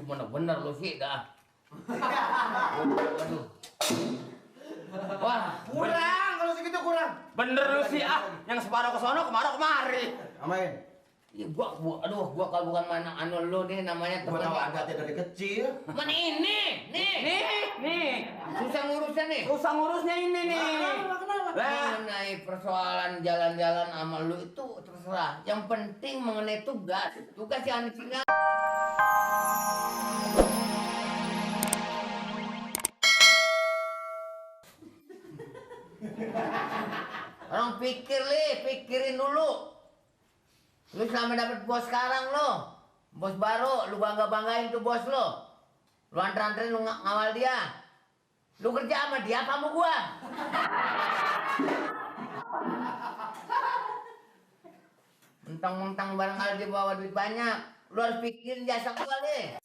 bener-bener lu sih dah. Aduh. Wah, kurang kalau segitu kurang. bener lu sih yang separuh ke sono kemari. Amain. Ya gua kalau bukan mana anu lu nih namanya Gua tahu adatnya dari kecil. Mana ini? Nih. Susah ngurusnya nih. Susah ngurusnya ini nih. Kenapa? Mengenai persoalan jalan-jalan sama lu itu terserah. Yang penting mengenai tugas yang tinggal. Orang pikirin dulu. Lu selama dapet bos sekarang lo, bos baru, lu banggain tuh bos lo. Lu anterin lu ngawal dia. Lu kerja sama dia apa sama gua? Mentang-mentang barangkali dia bawa duit banyak, lu harus pikirin jasa gua deh.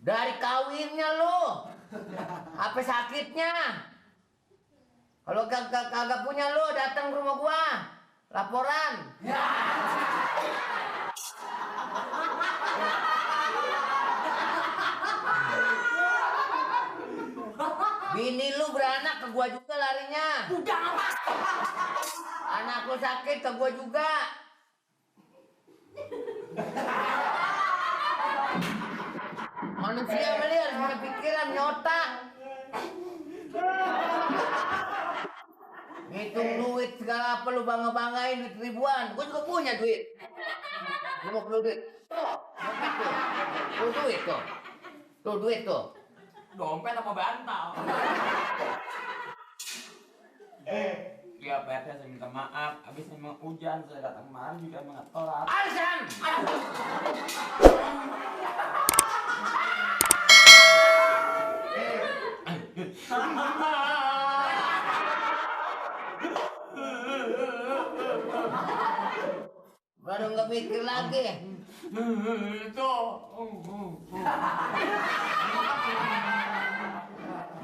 Dari kawinnya lu, apa sakitnya? Kalau kagak punya lu datang ke rumah gua, laporan. Bini lu beranak ke gua juga larinya. Udah apa? Anak lu sakit ke gua juga. Manusia meli harus punya pikiran, punya otak. Ngitung duit segala apa lu banggain duit ribuan. Gua juga punya duit. Lu mau perlu duit? Tuh duit tuh. Tuh duit tuh. Dompet apa bantal? Ya PT saya minta maaf. Habis memang hujan saya datang kemarin juga emang telat. Alasan! Baru nggak mikir lagi. Itu.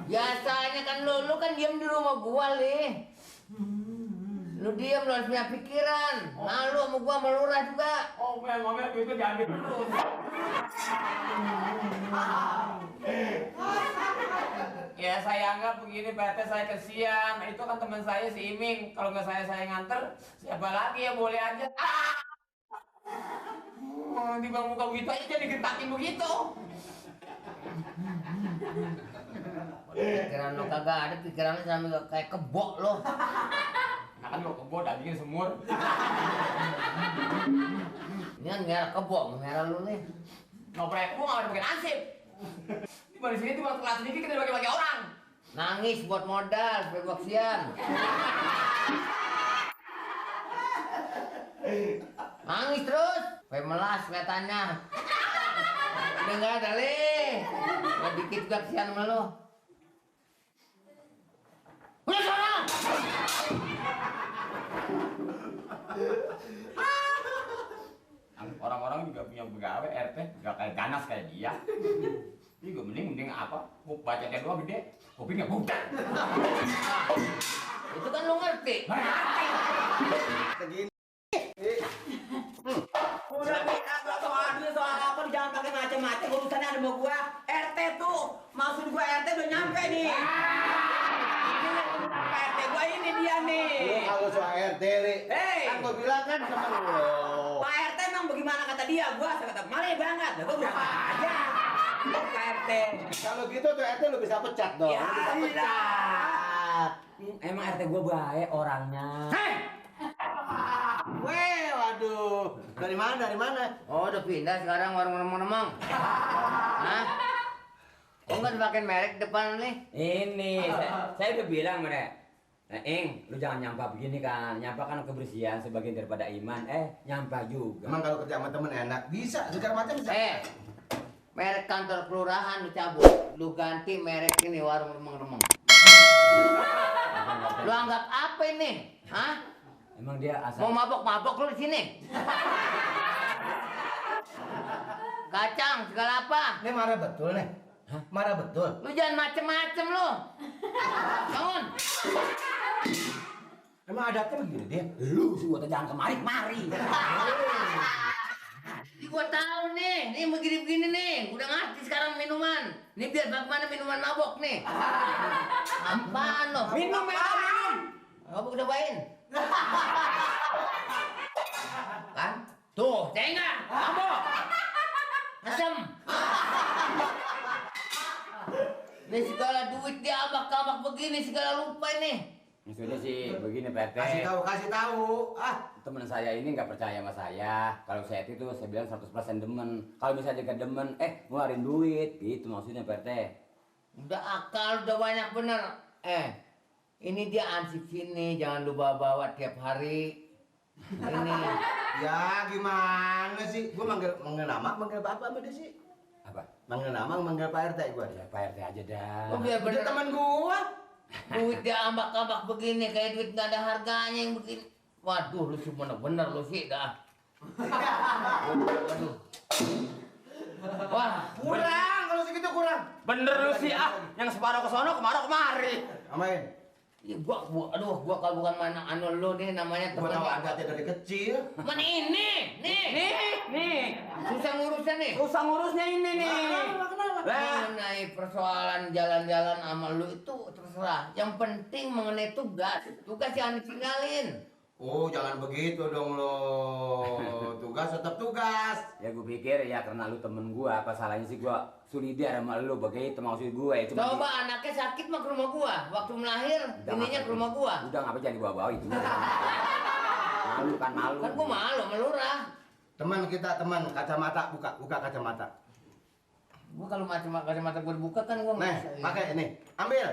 Biasanya kan lu kan diam di rumah gua nih. Lu diam lu harus punya pikiran. Nah lu sama gua sama lurah juga. Oh, memangnya itu jadi dulu. Ya saya anggap begini PT saya kesian. Itu kan teman saya si Iming. Kalau nggak saya nganter, siapa lagi ya boleh aja. Di bang muka begitu aja jadi gentakin begitu. Pikiran lu kagak ada, pikiran lu sampai kayak kebok lo. Nah kan lo kebo dagingnya semur. Ini kan merah kebok, merah lu nih. Ngoprek gua nggak ada pakai nasib. Di sini tuh waktu kelas sedikit kita bagi-bagi orang. Nangis buat modal, supaya gua kesian. Nangis terus, supaya melas kelihatannya. Udah nggak ada leh. Nggak dikit juga kesian sama lu. Udah sana! Orang-orang juga punya pegawai RT, gak kayak ganas kayak dia. Ini juga mending apa? Bacanya doang gede, kopinya budak. Itu kan lu ngerti. Segini. Udah agak soal apa jangan pakai macam-macam urusannya ada sama gua. RT tuh, maksud gua RT udah nyampe nih. RT gua ini dia nih. Lu kalau soal RT, Li. Hei. Kan gua bilang kan sama lu. Pak RT emang bagaimana kata dia? Saya kata mari banget. Gua berapa aja. Pak RT. Kalau gitu tuh RT lu bisa pecat dong. Ya, Lu bisa pecat. Emang RT gua baik orangnya. Weh, waduh. Dari mana? Oh udah pindah sekarang warung remang-remang. Hah? Kok nggak dipakai merek depan nih? Ini, saya udah bilang mereka. Nah, lu jangan nyampah begini kan. Nyampah kan kebersihan sebagian daripada iman. Nyampah juga. Emang kalau kerja sama temen enak? Bisa, segala macam bisa. Merek kantor kelurahan lu cabut. Lu ganti merek ini warung remang-remang. Lu anggap apa ini? Hah? Emang dia asal. Mau mabok-mabok lu di sini? Kacang segala apa? Ini marah betul nih. Hah? Marah betul. Lu jangan macem-macem lu. Bangun. Emang adatnya begini dia? Lu sih gua jangan kemari. Gua tahu nih begini-begini nih, udah ngerti sekarang minuman. Nih biar bagaimana minuman mabok nih. Apaan lo? Minum, minum. Mabok cobain. Kan? Tuh, tengah, mabok. Asem. Nih segala duit dia abak-abak begini, segala lupa nih. Maksudnya sih begini Pak RT. Kasih tahu. Ah, Teman saya ini nggak percaya sama saya. Kalau saya itu saya bilang 100% demen. Kalau misalnya gak demen, ngeluarin duit. Gitu maksudnya Pak RT. Udah akal, udah banyak bener. Ini dia ansip sini, jangan lu bawa-bawa tiap hari. Ini. ya gimana sih? Gua manggil manggil bapak sama dia sih. Apa? Manggil nama, manggil Pak RT gua. Ya Pak RT aja dah. Oh biar Dia bener. teman gua. Duit dia ambak-ambak begini, kayak duit nggak ada harganya yang begini. Waduh, lu sih bener-bener lu sih dah. Waduh. Wah, Kurang, kalau segitu kurang. Bener lu sih yang separuh ke sono, kemari. Amain. ya gua kalau bukan mana anu lu nih namanya Gua teman. tahu adatnya dari kecil. Mana ini? Nih. Susah ngurusnya nih. Susah ngurusnya ini nih. Kenapa? Mengenai persoalan jalan-jalan sama lu itu terserah. Yang penting mengenai tugas jangan ditinggalin. Oh, jangan begitu dong lo. Tugas tetap tugas. Ya gue pikir ya karena lu temen gua, apa salahnya sih gua solidar sama lu begitu maksud gue itu. Coba anaknya sakit mah ke rumah gua. Waktu melahir ininya ke rumah gua. Udah ngapa jangan dibawa-bawa itu. Malu. Kan gua malu melurah. Teman kita, teman kacamata buka kacamata. Gua kalau kacamata gua dibuka kan gua Nih, bisa. pakai ini. Ambil.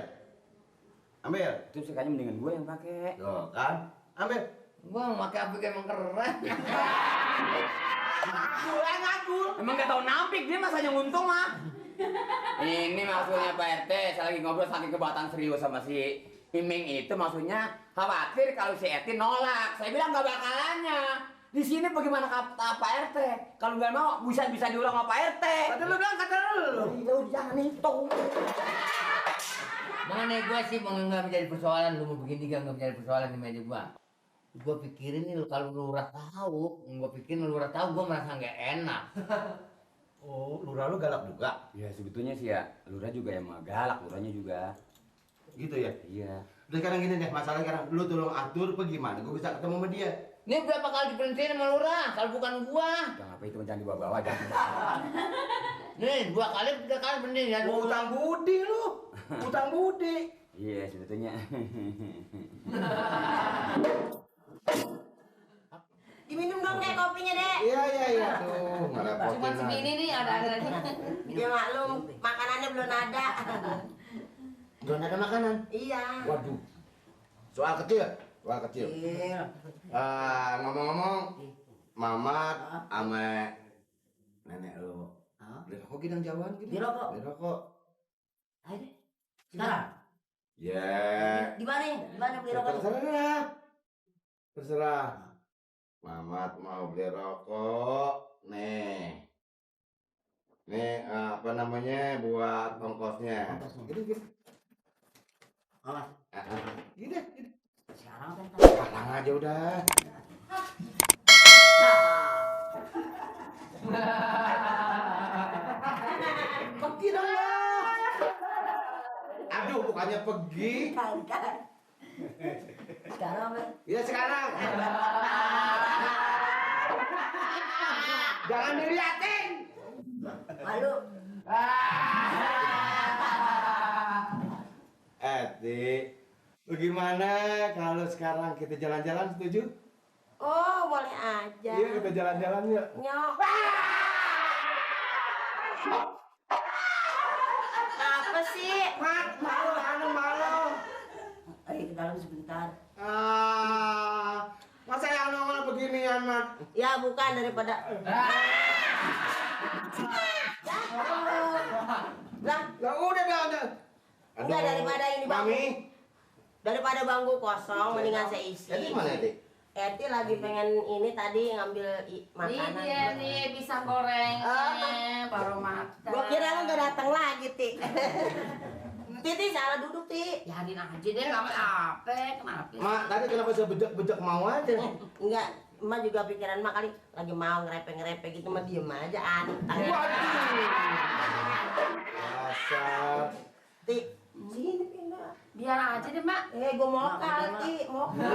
Itu sih kayaknya mendingan gue yang pakai. Tuh, kan? Ambil. Gua pakai apik emang keren. Ngagul. Emang gak tau nampik dia masanya untung mah. Ini maksudnya Pak RT, saya lagi ngobrol saking kebatan serius sama si Iming itu maksudnya khawatir kalau si Eti nolak. Saya bilang gak bakalannya. Di sini bagaimana kata Pak RT? Kalau nggak mau bisa diulang sama Pak RT. Kata lu bilang kata lu. Itu jangan itu. Mengenai gua sih nggak menjadi persoalan lu mau begini nggak menjadi persoalan di meja gua. Gua pikirin nih kalau lurah tahu, gua merasa nggak enak. Oh, lurah lu galak juga. Ya sebetulnya sih ya, lurah juga yang galak, lurahnya juga. Gitu ya. Iya. Udah sekarang gini deh, masalahnya sekarang lu tolong atur apa gimana? Gua bisa ketemu sama dia. Ini berapa kali diperhatiin sama lurah, kalau bukan gua. Jangan apa itu jangan dibawa-bawa jangan. Nih 3 kali bener ya. Utang budi lu. Utang budi. Iya sebetulnya. Diminum dong deh kopinya deh. Iya. Aduh, ngerepotin Cuma aja. segini nih ada. Ya maklum, makanannya belum ada. Belum ada makanan. Iya. Waduh. Soal kecil. Iya. Ngomong-ngomong, Mamat ame nenek lu. Beli rokok gidang jauhan gitu. Beli rokok? Beli rokok. Ayo deh. Sekarang? Ya. Di mana? Di mana beli rokok? Terserah. Mamat mau beli rokok. Nih. Nih apa namanya buat ongkosnya. Gini. Oh, Gini. sekarang kan. Sekarang aja udah. Pergi dong lo. Aduh, bukannya pergi. Sekarang kan. Iya sekarang. Jangan diliatin. Malu. Eti, bagaimana kalau sekarang kita jalan-jalan, setuju? Oh, boleh aja. Iya, kita jalan-jalan yuk. Nyok. Apa sih? Mat, malu. Ayo ke dalam sebentar. Masa yang nongol beginian, Mat? Ya bukan daripada. Lah, Ya udah. Udah, daripada ini, Bang. Mami. daripada bangku kosong mendingan saya isi. Eti mana Eti? Eti lagi pengen ini tadi ngambil makanan. Ini dia nih pisang gorengnya baru makan. Gua kira lu gak datang lagi, Ti. Titi salah duduk, Ti. Biarin aja deh, nggak apa-apa. Kenapa? Mak, tadi kenapa saya bejek-bejek mau aja? Enggak, emak juga pikiran emak kali lagi mau ngerepe gitu mah diem aja antang. Dasar. Ti, sini pindah. Biar aja deh, Mak. Gua mokal, Ti, mokal.